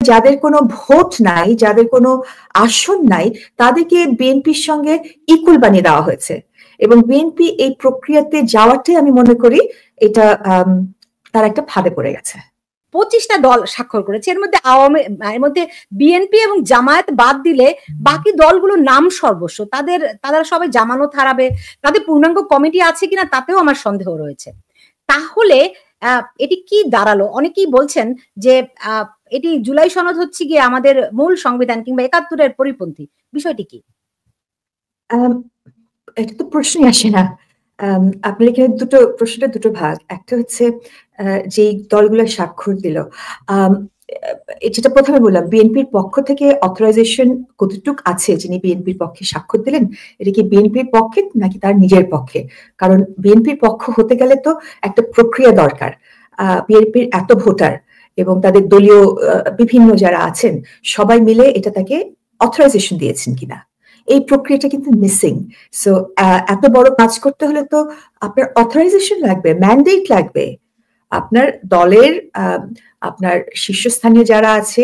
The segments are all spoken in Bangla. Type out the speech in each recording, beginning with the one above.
যাদের কোনো ভোট নাই, যাদের কোনো আসন নাই, তাদেরকে বিএনপির সঙ্গে ইকুয়াল বানিয়ে দেওয়া হয়েছে। এবং বিএনপি এই প্রক্রিয়াতে যাওয়াটাই আমি মনে করি এটা তার একটা ফাঁদে পড়ে গেছে। 25টা দল স্বাক্ষর করেছে, এর মধ্যে বিএনপি এবং জামায়াত বাদ দিলে বাকি দলগুলোর নাম সর্বস্ব, তারা সবাই জামানত হারাবে, তাদের পূর্ণাঙ্গ কমিটি আছে কিনা তাতেও আমার সন্দেহ রয়েছে। তাহলে এটি কি দাঁড়ালো? অনেকেই বলছেন যে এটি জুলাই সনদ হচ্ছে গিয়ে আমাদের মূল সংবিধান কিংবা ৭১-এর পরিপন্থী। বিষয়টি কি? এটা তো প্রশ্নই আসে না। আপনার এখানে প্রশ্নটা দুটো ভাগ। একটা হচ্ছে যেই দলগুলো স্বাক্ষর দিল, যেটা প্রথমে বললাম, বিএনপির পক্ষ থেকে অথরাইজেশন কতটুক আছে যিনি বিএনপির পক্ষে স্বাক্ষর দিলেন, এটা কি বিএনপির পক্ষে নাকি তার নিজের পক্ষে? কারণ বিএনপির পক্ষ হতে গেলে তো একটা প্রক্রিয়া দরকার। বিএনপির এত ভোটার এবং তাদের দলীয় বিভিন্ন যারা আছেন সবাই মিলে এটা তাকে অথরাইজেশন দিয়েছেন কিনা, এই প্রক্রিয়াটা কিন্তু মিসিং। সো এত বড় কাজ করতে হলে তো আপনার অথরাইজেশন লাগবে, ম্যান্ডেট লাগবে। আপনার দলের আপনার শীর্ষস্থানীয় যারা আছে,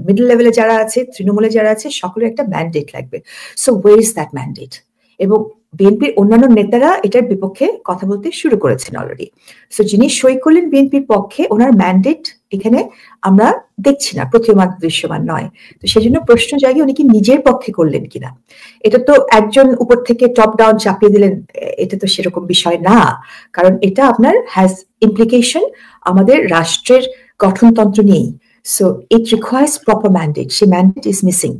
মিডল লেভেলে যারা আছে, তৃণমূলে যারা আছে, সকলের একটা ম্যান্ডেট লাগবে। So ওয়ের is that mandate? এবং বিএনপির অন্যান্য নেতারা এটার বিপক্ষে কথা বলতে শুরু করেছেন অলরেডি। সো যিনি সই করলেন বিএনপির পক্ষে, ওনার ম্যান্ডেট এখানে আমরা দেখছি না, প্রতীয়মান দৃশ্যমান নয়। তো সেই জন্য প্রশ্ন জাগে উনি কি নিজের পক্ষে করলেন কিনা। এটা তো একজন উপর থেকে টপ ডাউন চাপিয়ে দিলেন, এটা তো সেরকম বিষয় না। কারণ এটা আপনার হ্যাজ ইমপ্লিকেশন আমাদের রাষ্ট্রের গঠনতন্ত্র নিয়েই। So it requires proper mandate, সেই ম্যান্ডেট ইজ মিসিং।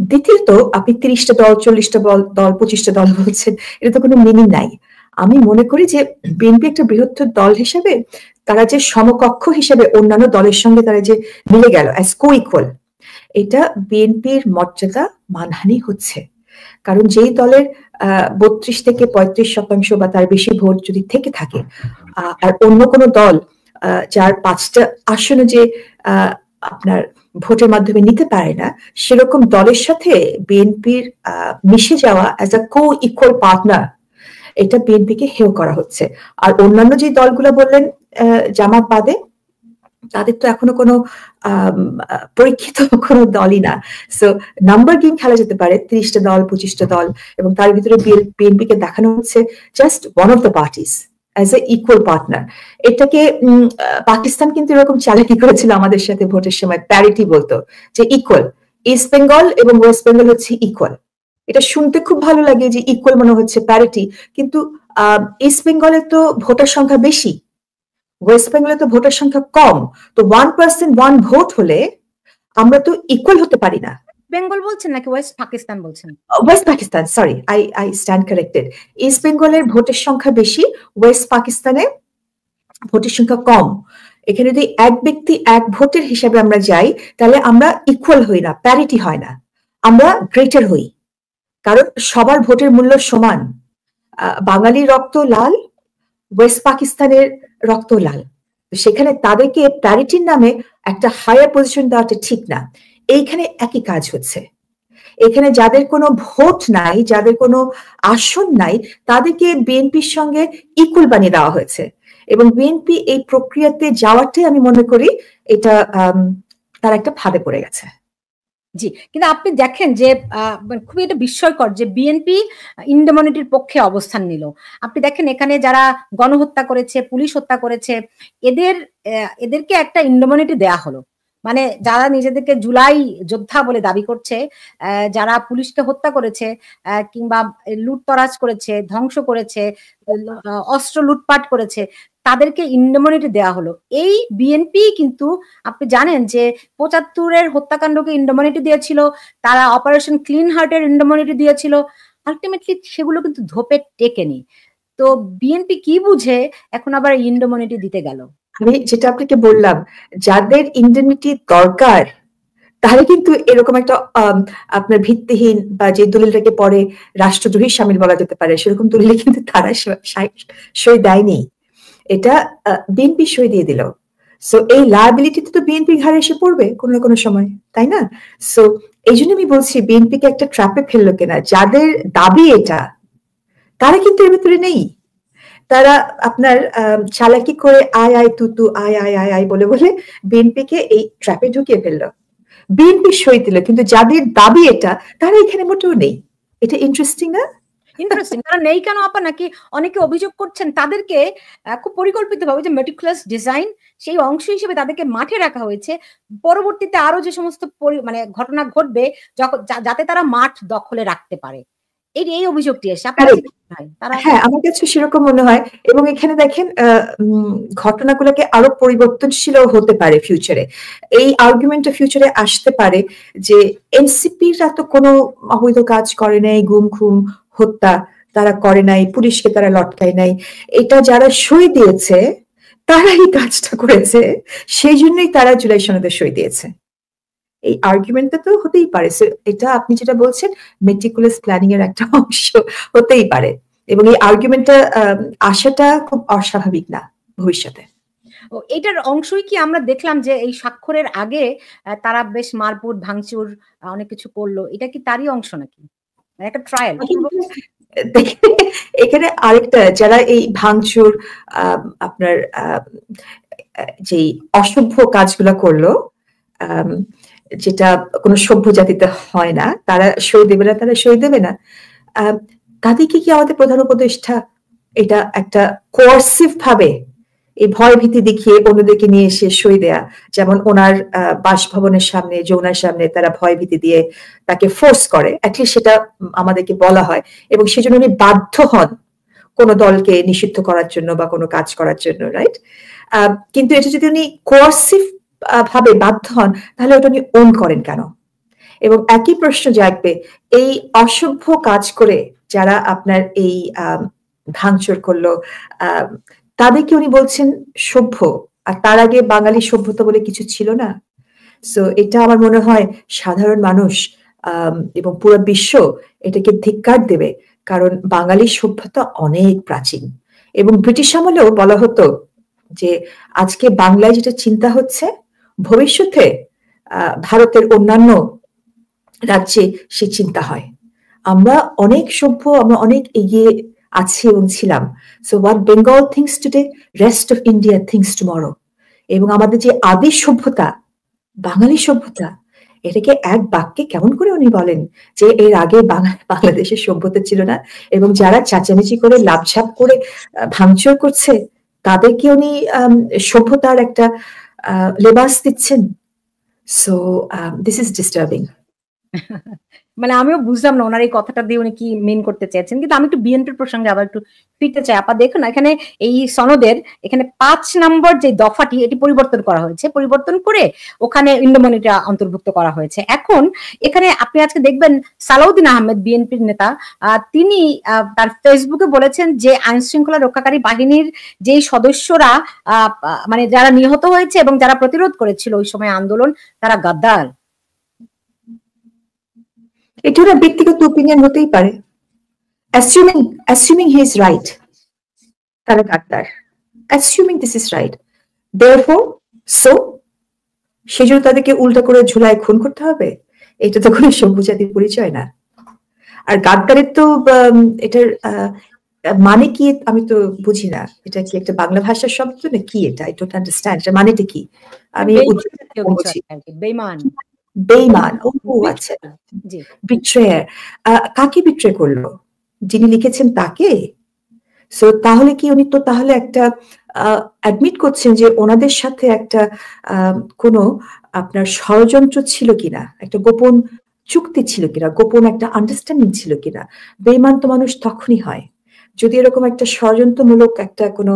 দ্বিতীয়ত, আপনি 30টা দল, 40টা দল, 25টা দল বলছেন, এটা তো কোনো মিনিং নাই। আমি মনে করি যে বিএনপি একটা বৃহত্তর দল হিসেবে তারা যে সমকক্ষ হিসেবে অন্যান্য দলের সঙ্গে তারা যে মিলে গেল অ্যাজ কো ইকুয়াল, এটা বিএনপির মর্যাদা মানহানি হচ্ছে। কারণ যেই দলের 32 থেকে 35% বা তার বেশি ভোট যদি থেকে থাকে, আর অন্য কোনো দল যার 5টা আসনে যে আপনার ভোটের মাধ্যমে নিতে পারে না, সেরকম দলের সাথে বিএনপির মিশে যাওয়া as a co equal partner, এটা বিএনপিকে হেয় করা হচ্ছে। আর অন্যান্য যে দলগুলো বললেন জামাত বাদে, তাদের তো এখনো কোনো পরীক্ষিত কোনো দলই না। সো নাম্বার গেম খেলা যেতে পারে, 30টা দল, 25টা দল, এবং তার ভিতরে বিএনপিকে দেখানো হচ্ছে just one of the parties as a equal partner. এটাকে পাকিস্তান কিন্তু এরকম চালাকি করেছিল আমাদের সাথে ভোটের সময়, প্যারিটি বলতো যে ইকুয়াল, ইস্ট বেঙ্গল এবং ওয়েস্ট বেঙ্গল হচ্ছে ইকুয়াল। এটা শুনতে খুব ভালো লাগে যে ইকুয়াল মনে হচ্ছে, প্যারিটি, কিন্তু ইস্ট বেঙ্গলে তো ভোটার সংখ্যা বেশি, ওয়েস্ট বেঙ্গলে তো ভোটার সংখ্যা কম। তো 1% 1 ভোট হলে আমরা তো ইকুয়াল হতে পারি না। বেঙ্গল বলছেন নাকি ওয়েস্ট পাকিস্তান বলছেন? West Pakistan, sorry, I stand corrected. East বেঙ্গলের ভোটের সংখ্যা বেশি, ওয়েস্ট পাকিস্তানে ভোটের সংখ্যা কম। এখানে যদি এক ব্যক্তি এক ভোটের হিসাবে আমরা যাই, তাহলে আমরা ইকুয়াল হই না, প্যারিটি হয় না, আমরা গ্রেটার হই। কারণ সবার ভোটের মূল্য সমান। বাঙালির রক্ত লাল, ওয়েস্ট পাকিস্তানের রক্ত লাল, সেখানে তাদেরকে প্যারিটির নামে একটা হায়ার পজিশন দেওয়াটা ঠিক না। এইখানে একই কাজ হচ্ছে। এখানে যাদের কোনো ভোট নাই, যাদের কোনো আসন নাই, তাদেরকে বিএনপির সঙ্গে ইকুয়াল বানিয়ে দেওয়া হয়েছে। এবং বিএনপি এই প্রক্রিয়াতে যাওয়াটাই আমি মনে করি এটা তার একটা ফাঁদে পড়ে গেছে। জি, কিন্তু আপনি দেখেন যে খুবই এটা বিস্ময়কর যে বিএনপি ইন্ডেমনিটির পক্ষে অবস্থান নিল। আপনি দেখেন এখানে যারা গণহত্যা করেছে, পুলিশ হত্যা করেছে, এদেরকে একটা ইন্ডেমনিটি দেয়া হলো। মানে যারা নিজেদেরকে জুলাই যোদ্ধা বলে দাবি করছে, যারা পুলিশকে হত্যা করেছে কিংবা লুটতরাজ করেছে, ধ্বংস করেছে, অস্ত্র লুটপাট করেছে, তাদেরকে ইন্ডেমনিটি দেওয়া হলো। এই বিএনপি কিন্তু আপনি জানেন যে 75-এর হত্যাকাণ্ডকে ইন্ডেমনিটি দিয়েছিল, তারা অপারেশন ক্লিন হার্টের ইন্ডেমনিটি দিয়েছিল, আলটিমেটলি সেগুলো কিন্তু ধোপে টেকেনি। তো বিএনপি কি বুঝে এখন আবার ইন্ডেমনিটি দিতে গেল? আমি যেটা আপনাকে বললাম, যাদের ইন্ডেমনিটি দরকার তাহলে কিন্তু এরকম একটা আপনার ভিত্তিহীন বা যে দলিলটাকে পরে রাষ্ট্রদ্রোহী সামিল বলা যেতে পারে, সেরকম দলিলে কিন্তু তারা সই দেয়নি, এটা বিএনপি সই দিয়ে দিল। সো এই লায়াবিলিটি তো বিএনপি ঘাড়ে এসে পড়বে কোনো না কোনো সময়, তাই না? সো এই জন্য আমি বলছি বিএনপিকে একটা ট্র্যাপে ফেললো কিনা। যাদের দাবি এটা, তারা কিন্তু এর ভিতরে নেই। তারা আপনার চালাকি করে আয় আয় তু তু আয় আয় আয় আয় বলে বলে বিএনপিকে এই ট্র্যাপে ঢুকিয়ে ফেললো। বিএনপি সই দিল, কিন্তু যাদের দাবি এটা তারা এখানে মোটেও নেই। এটা ইন্টারেস্টিং না? ইন্টারেস্টিং। তারা নেই কেন আপা? নাকি অনেকে অভিযোগ করছেন তাদেরকে খুব পরিকল্পিতভাবে যে মেটিকুলাস ডিজাইন সেই অংশ হিসেবে তাদেরকে মাঠে রাখা হয়েছে, পরবর্তীতে আরো যে সমস্ত মানে ঘটনা ঘটবে যাতে তারা মাঠ দখলে রাখতে পারে। এই অভিযোগটি এসে আপনার কাছে কি মনে হয়? হ্যাঁ, আমার কাছে সেরকম মনে হয়। এবং এখানে দেখেন ঘটনাগুলোকে আরো পরিবর্তনশীল হতে পারে ফিউচারে। এই আর্গুমেন্টটা ফিউচারে আসতে পারে যে এনসিপিরা তো কোনো অবৈধ কাজ করে নাই, গুম খুম হত্যা তারা করে নাই, পুলিশকে তারা লটকায় নাই, এটা যারা সই দিয়েছে তারাই কাজটা করেছে, সেই জন্যই তারা জুলাই সনদে সই দিয়েছে। এই আর্গুমেন্টটা তো হতেই পারে। এটা আপনি যেটা বলছেন মেটিকুলাস প্ল্যানিং এর একটা অংশ হতেই পারে, এবং এই আর্গুমেন্টটা আসাটা খুব অস্বাভাবিক না ভবিষ্যতে। এটার অংশই কি আমরা দেখলাম যে এই স্বাক্ষরের আগে তারা বেশ মারপুট ভাঙচুর অনেক কিছু করলো, এটা কি তারই অংশ নাকি একটা ট্রায়াল? এখানে আরেকটা, যারা এই ভাঙচুর আপনার যেই অসভ্য কাজগুলো করলো, যেটা কোনো সভ্য জাতিতে হয় না, তারা সই দেবে না, তারা সই দেবে না। তাদেরকে কি আমাদের প্রধান উপদেষ্টা এটা একটা কোয়ার্সিভ ভাবে এই ভয় ভীতি দেখিয়ে অন্যদেরকে নিয়ে এসে সই দেয়া, যেমন ওনার বাসভবনের সামনে, যৌনার সামনে তারা ভয় ভীতি দিয়ে তাকে ফোর্স করে, অ্যাটলিস্ট সেটা আমাদেরকে বলা হয়, এবং সেজন্য উনি বাধ্য হন কোনো দলকে নিষিদ্ধ করার জন্য বা কোনো কাজ করার জন্য, রাইট? কিন্তু এটা যদি উনি কোয়ার্সিভ ভাবে বাধ্য হন, তাহলে ওটা উনি ওন করেন কেন? এবং একই প্রশ্ন জাগবে, এই অসভ্য কাজ করে যারা আপনার এই ভাঙচুর করলো, তাদেরকে উনি বলছেন সভ্য, আর তার আগে বাঙালি সভ্যতা বলে কিছু ছিল না? সো এটা আমার মনে হয় সাধারণ মানুষ এবং পুরো বিশ্ব এটাকে ধিক্কার দেবে, কারণ বাঙালি সভ্যতা অনেক প্রাচীন। এবং ব্রিটিশ আমলেও বলা হতো যে আজকে বাংলায় যেটা চিন্তা হচ্ছে, ভবিষ্যতে ভারতের অন্যান্য রাজ্যে সে চিন্তা হয়। আমরা অনেক সভ্য, আমরা অনেক এগিয়ে আছি এবং ছিলাম। So what Bengal things today, rest of India things tomorrow. এবং আমাদের যে আদি সভ্যতা, বাঙালি সভ্যতা, এটাকে এক বাক্যে কেমন করে উনি বলেন যে এর আগে বাংলাদেশের সভ্যতা ছিল না, এবং যারা চাচামেচি করে লাভঝাপ করে ভাঙচুর করছে তাদেরকে উনি সভ্যতার একটা লেবাস দিচ্ছেন। So this is disturbing. মানে আমিও বুঝলাম না ওনার এই কথাটা দিয়ে উনি কি মেন করতে চাইছেন। কিন্তু আমি একটু বিএনপির প্রসঙ্গে আবার একটু ফিরতে চাই। আপা দেখুন এখানে এই সনদের এখানে 5 নম্বর যে দফাটি এটি পরিবর্তন করা হয়েছে, পরিবর্তন করে ওখানে ইন্ডোমনিটা অন্তর্ভুক্ত করা হয়েছে। এখন এখানে আপনি আজকে দেখবেন সালাউদ্দিন আহমেদ বিএনপির নেতা, তিনি তার ফেসবুকে বলেছেন যে আইন শৃঙ্খলা রক্ষাকারী বাহিনীর যেই সদস্যরা মানে যারা নিহত হয়েছে এবং যারা প্রতিরোধ করেছিল ওই সময় আন্দোলন, তারা গাদ্দার। এটা ওরা ব্যক্তিগত ওপিনিয়ন হতেই পারে, assuming he is right, তারা গাদ্দার, assuming this is right, therefore so সেজন্য তাদেরকে উল্টা করে ঝুলায় খুন করতে হবে? এটা তো কোনো সভ্য জাতির পরিচয় না। আর গাদ্দারের তো এটার মানে কি আমি তো বুঝি না, এটা কি একটা বাংলা ভাষার শব্দ না কি? এটা আই ডোন্ট আন্ডারস্ট্যান্ড, এটা মানেটা কি? আমি বেঈমান। বেঈমান, ও আচ্ছা, বিট্রেয়ার। কাকে বিট্রে করলো? যিনি লিখেছেন তাকে? সো তাহলে কি উনি তো তাহলে একটা অ্যাডমিট করছেন যে ওনাদের সাথে একটা কোনো আপনার ষড়যন্ত্র ছিল কিনা, একটা গোপন চুক্তি ছিল কিনা, গোপন একটা আন্ডারস্ট্যান্ডিং ছিল কিনা? বেঈমান তো মানুষ তখনই হয় যদি এরকম একটা ষড়যন্ত্রমূলক একটা কোনো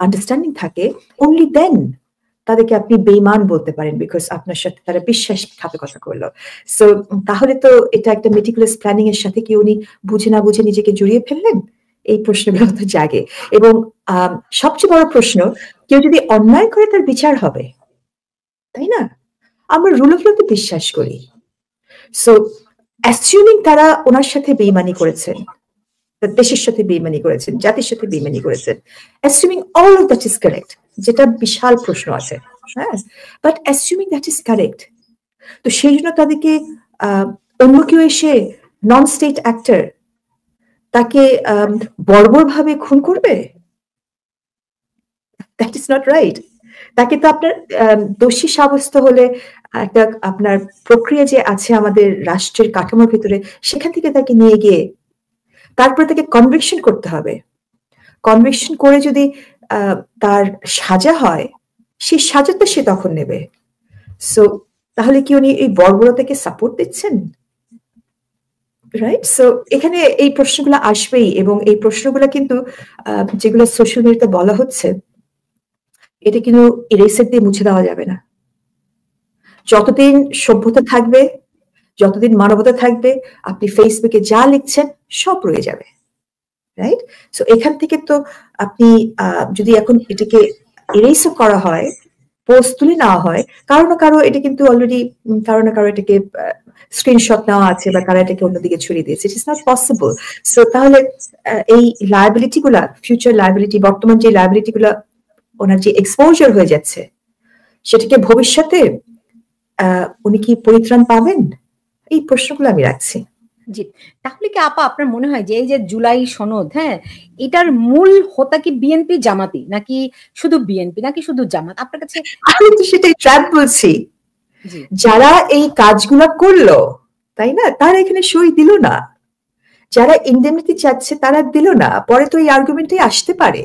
আন্ডারস্ট্যান্ডিং থাকে, অনলি দেন তাদেরকে আপনি বেঈমান বলতে পারেন, বিকজ আপনার সাথে তারা বিশ্বাসঘাতকতা করলো। সো তাহলে তো এটা একটা মেটিকুলাস প্ল্যানিং এর সাথে কি উনি বুঝে না বুঝে নিজেকে জড়িয়ে ফেললেন? এই প্রশ্নগুলো তো জাগে। এবং সবচেয়ে বড় প্রশ্ন, কেউ যদি অন্যায় করে তার বিচার হবে, তাই না? আমরা রুল অফ লতে বিশ্বাস করি। সো অ্যাসিউমিং তারা ওনার সাথে বেইমানি করেছেন, দেশের সাথে বেইমানি করেছেন, জাতির সাথে বেইমানি করেছেন, অ্যাসিউমিং all of that is correct, যেটা বিশাল প্রশ্ন আছে, হ্যাঁ, বাট অ্যাসিউমিং দ্যাট ইজ কারেক্ট, তো সেই জন্য তাদেরকে অন্য কেউ এসে নন স্টেট অ্যাক্টর তাকে বর্বরভাবে খুন করবে? That is not right. তাকে তো আপনার দোষী সাব্যস্ত হলে একটা আপনার প্রক্রিয়া যে আছে আমাদের রাষ্ট্রের কাঠামোর ভিতরে, সেখান থেকে তাকে নিয়ে গিয়ে তারপরে তাকে কনভিকশন করতে হবে। কনভিকশন করে যদি তার সাজা হয়, সেই সাজাটা সে তখন নেবে। সো তাহলে কি উনি এই বর্বরতাকে সাপোর্ট দিচ্ছেন? রাইট? সো এখানে এই প্রশ্নগুলো আসবেই, এবং এই প্রশ্নগুলো কিন্তু যেগুলো সোশ্যাল মিডিয়াতে বলা হচ্ছে, এটা কিন্তু ইরেসার দিয়ে মুছে দেওয়া যাবে না। যতদিন সভ্যতা থাকবে, যতদিন মানবতা থাকবে, আপনি ফেসবুকে যা লিখছেন সব রয়ে যাবে। রাইট? সো এখান থেকে তো আপনি যদি এখন এটাকে ইরেজ করা হয়, পোস্ট তুলে নেওয়া হয়, কারো না কারো এটা কিন্তু অলরেডি কারো না কারো এটাকে স্ক্রিনশট নেওয়া আছে, বা কারো এটাকে অন্যদিকে ছড়িয়ে দিয়েছে। It is not possible. So তাহলে এই লায়াবিলিটি গুলা, ফিউচার লায়াবিলিটি, বর্তমান যে লায়াবিলিটি গুলা ওনার যে এক্সপোজার হয়ে যাচ্ছে, সেটাকে ভবিষ্যতে উনি কি পরিত্রাণ পাবেন? এই প্রশ্নগুলো আমি রাখছি। জি, তাহলে কি আপা আপনার মনে হয় যে এই যে জুলাই সনদ, হ্যাঁ, এটার মূল হোতা কি বিএনপি জামাতি, নাকি শুধু বিএনপি, নাকি শুধু জামাত? আপনার কাছে আমি তো সেটাই ট্র্যাপ বলছি। জি যারা এই কাজগুলো করলো, তাই না, তারা এখানে সই দিল না। যারা ইন্ডেমনিটি চাচ্ছে তারা দিল না। পরে তো এই আর্গুমেন্টই আসতে পারে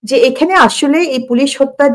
যে এখানে আসলে এই পুলিশ হত্যার